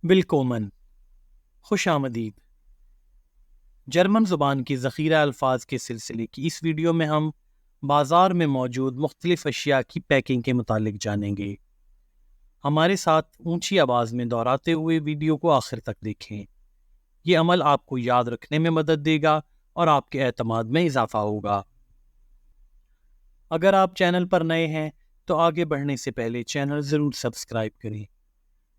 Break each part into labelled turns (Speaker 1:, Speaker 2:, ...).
Speaker 1: विलकोमन, खुश आमदीद। जर्मन ज़ुबान की ज़ख़ीरा अल्फाज के सिलसिले की इस वीडियो में हम बाज़ार में मौजूद मुख्तलिफ़ अशिया की पैकिंग के मुतालिक जानेंगे। हमारे साथ ऊंची आवाज़ में दोहराते हुए वीडियो को आखिर तक देखें। ये अमल आपको याद रखने में मदद देगा और आपके एतमाद में इजाफा होगा। अगर आप चैनल पर नए हैं तो आगे बढ़ने से पहले चैनल ज़रूर सब्सक्राइब करें,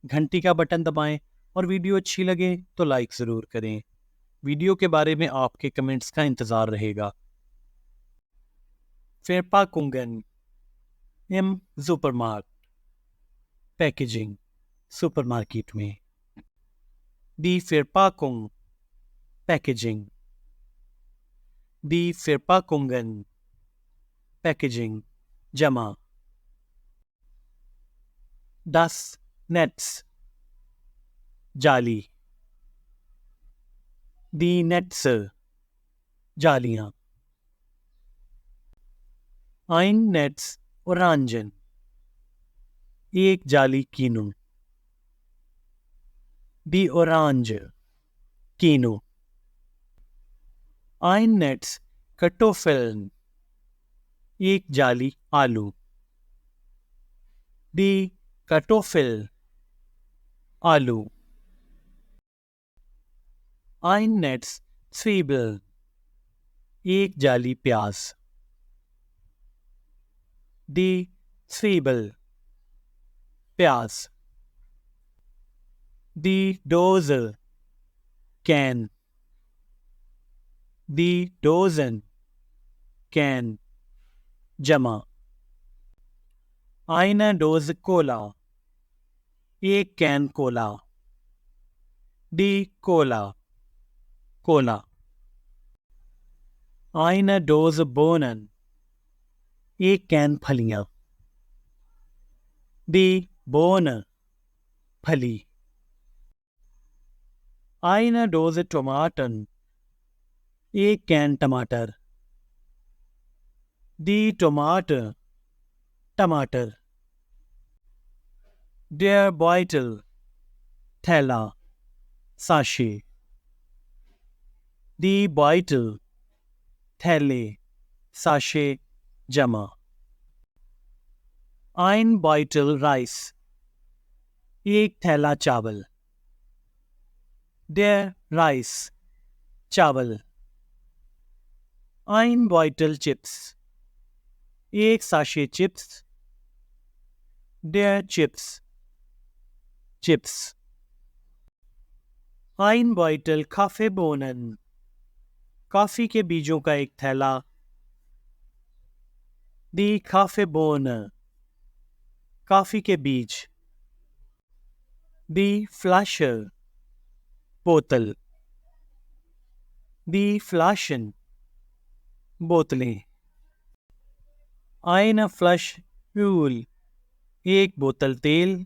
Speaker 1: घंटी का बटन दबाएं और वीडियो अच्छी लगे तो लाइक ज़रूर करें। वीडियो के बारे में आपके कमेंट्स का इंतज़ार रहेगा। फेरपाकुंगन एम सुपरमार्ट पैकेजिंग सुपरमार्केट में दी फेरपाकुंग पैकेजिंग दी फेरपाकुंगन पैकेजिंग जमा दस नेट्स जाली दी नेट्स जालियां आइन नेट्स ओरांजन एक जाली कीनू दी ओरांज कीनू आइन नेट्स कटोफिल्न एक जाली आलू दी कटोफिल आलू आइन नेट्स Zwiebeln एक जाली प्याज दी Zwiebel प्याज दी डोज़ कैन दी डोज़न कैन जमा आइना डोज़ कोला एक कैन कोला दी कोला कोला आइना डोज़ बोनन एक कैन फलियां दी बोन फली आइना डोज़ टमाटन एक कैन टमाटर दी टमाटर टमाटर डेयर बॉइटल थैला साशे दी बॉइटल थैले साशे जमा आइन बॉइटल राइस एक थैला चावल डेयर राइस चावल आइन बॉइटल चिप्स एक साशे चिप्स डेयर चिप्स चिप्स आइन बॉइटल काफे बोनन कॉफी के बीजों का एक थैला दी काफे बोन कॉफी के बीज दी फ्लाशर बोतल दी फ्लाशन बोतलें आइन फ्लश फ्यूल एक बोतल तेल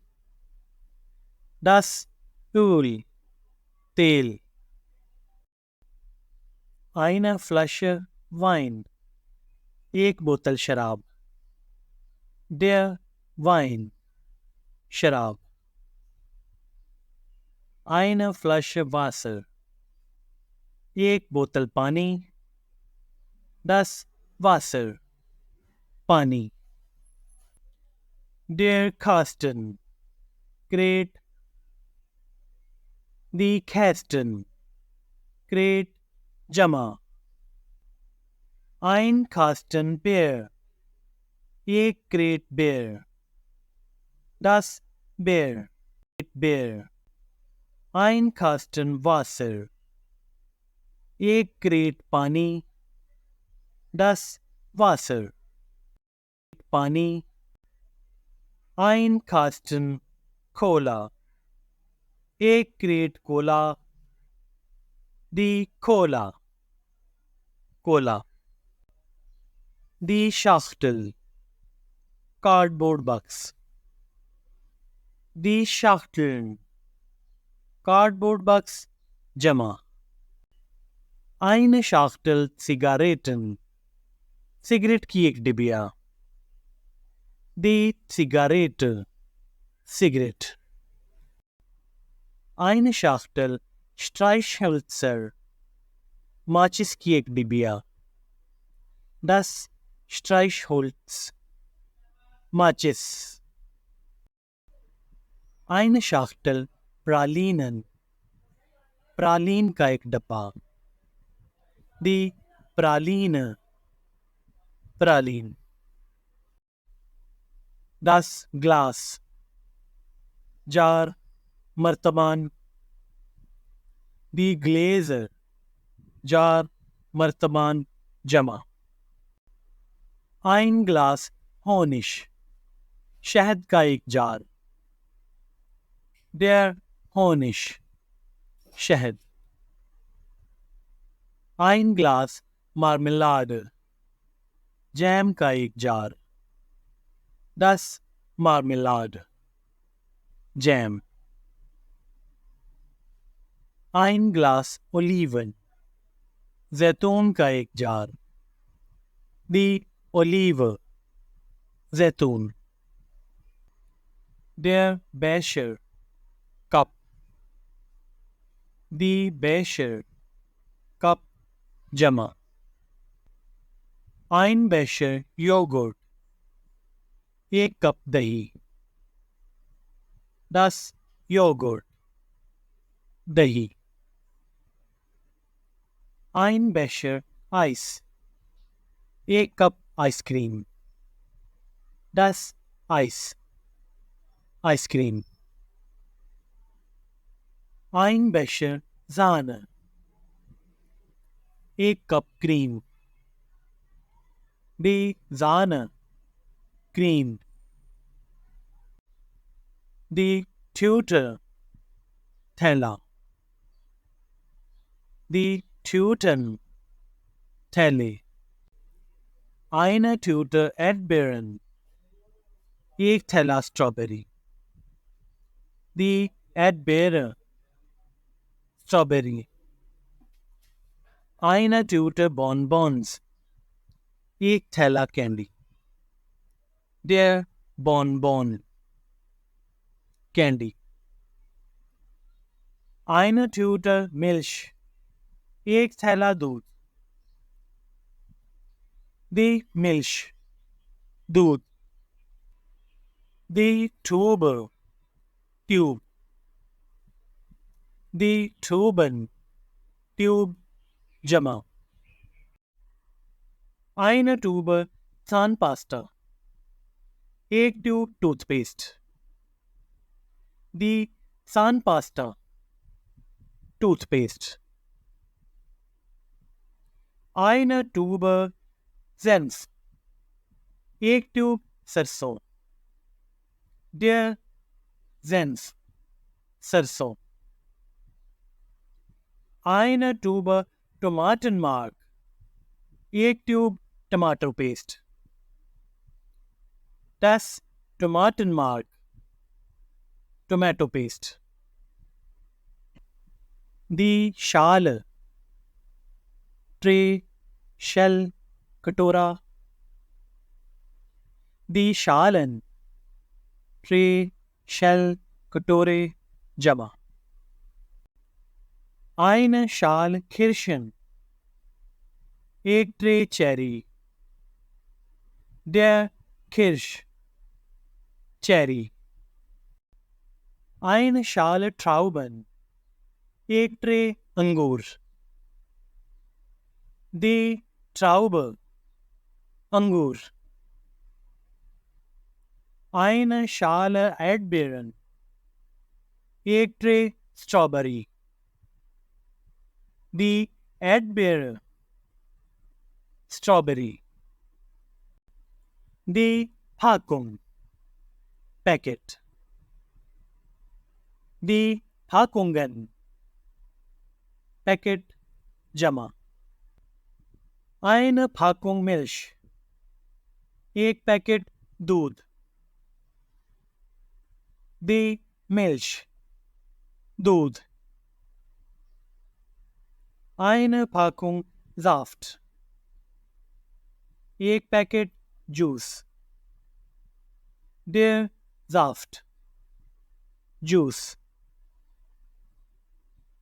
Speaker 1: दस फ्यूल तेल आइना फ्लश वाइन एक बोतल शराब डेयर वाइन शराब आइना फ्लश वासर एक बोतल पानी दस वासर पानी डेयर कास्टन क्रेट दी कैस्टन क्रेट जमा आइन कास्टन बेयर एक क्रेट बेयर दस बेयर बेयर आइन कास्टन वासर एक क्रेट पानी दस वासर पानी आइन कास्टन कोला एक क्रेट कोला दी कोला कोला दी शाख्टल कार्डबोर्ड बॉक्स दी शाख्टल कार्डबोर्ड बॉक्स जमा आइन शाख्टल सिगारेटन सिगरेट की एक डिबिया दी सिगारेट सिगरेट Eine Schachtel Streichhölzer. माचिस की एक डिबिया. Das Streichholz. माचिस. Eine Schachtel Pralinen. प्रालीन का एक डब्बा. Die Praline. Praline. Das Glas. Jar, मर्तबान. Die Gläser. जार, मर्तबान, जमा. Ein Glas Honig. शहद का एक जार. Der Honig. शहद. Ein Glas Marmelade. जैम का एक jar. Das Marmelade. Jam. Ein Glas Oliven. जैतून का एक जार. Die Olive. जैतून. Der Becher. Cup. Die Becher. Cup, जमा. Ein Becher Joghurt. एक कप दही. Das Joghurt. दही. Ein Becher Eis. एक कप ice cream. Das Eis. Ice cream. Ein Becher Sahne. एक cup cream. Die Sahne. Cream. Die Tüte. थैला. Die Tüten. थैले. Eine Tüte Erdbeeren. एक थैला strawberry. Die Erdbeere. Strawberry. Eine Tüte Bonbons. एक थैला candy. Der Bonbon. Candy. Eine Tüte Milch. एक थैला दूध. Die Milch. दूध. Die Tube. Tube. Die Tuben. Tube, जमा. Eine Tube Zahnpasta. एक tube toothpaste. Die Zahnpasta. Toothpaste. Eine Tube Senf. एक tube सरसों. Der Senf. सरसों. Eine Tube Tomatenmark. एक ट्यूब टमाटर paste. Das Tomatenmark. Tomato paste. Die Schale. Tray, shell, कटोरा. Die Schalen. Tray, shell, कटोरे, जमा. Eine Schale Kirschen. एक tray cherry. Der Kirsch. Cherry. Eine Schale Trauben. एक tray अंगूर. Die Traube. अंगूर. Eine Schale Erdbeeren. एक tray strawberry. Die Erdbeere. Strawberry. Die Packung. Packet. Die Packungen. Packet, जमा. Eine Packung Milch. एक packet दूध. Die Milch. दूध. Eine Packung Saft. एक packet juice. Der Saft. Juice.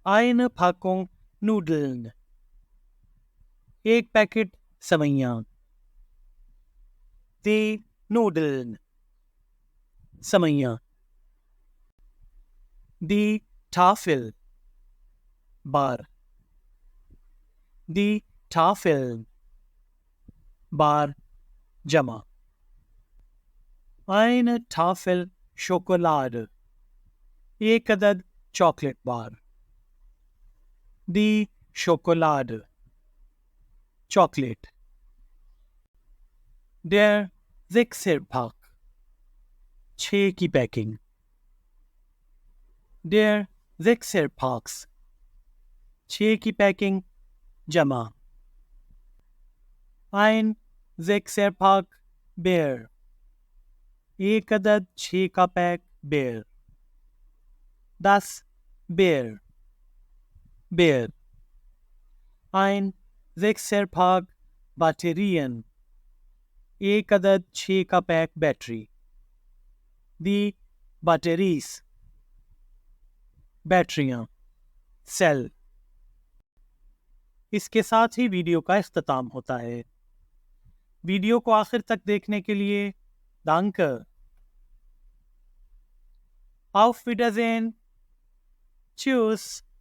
Speaker 1: Eine Packung Nudeln, एक packet सेवइयां। Die Nudeln, सेवइयां। Die Tafel, bar. Die Tafeln, bar जमा। Eine Tafel Schokolade, एक अदद chocolate bar. Die Schokolade, chocolate. Der Sechserpack, छः की पैकिंग। Der Sechserpacks, छः की पैकिंग जमा। Ein Sechserpack Beer, एक अदद छः का पैक बेर। Das Beer, बेर। Ein Sechserpack Batterien, एक अदद छः का पैक बैटरी। Die Batteries, बैटरियां, सेल। इसके साथ ही वीडियो का इख्तिताम होता है। वीडियो को आखिर तक देखने के लिए danke। Auf Wiedersehen। Tschüss।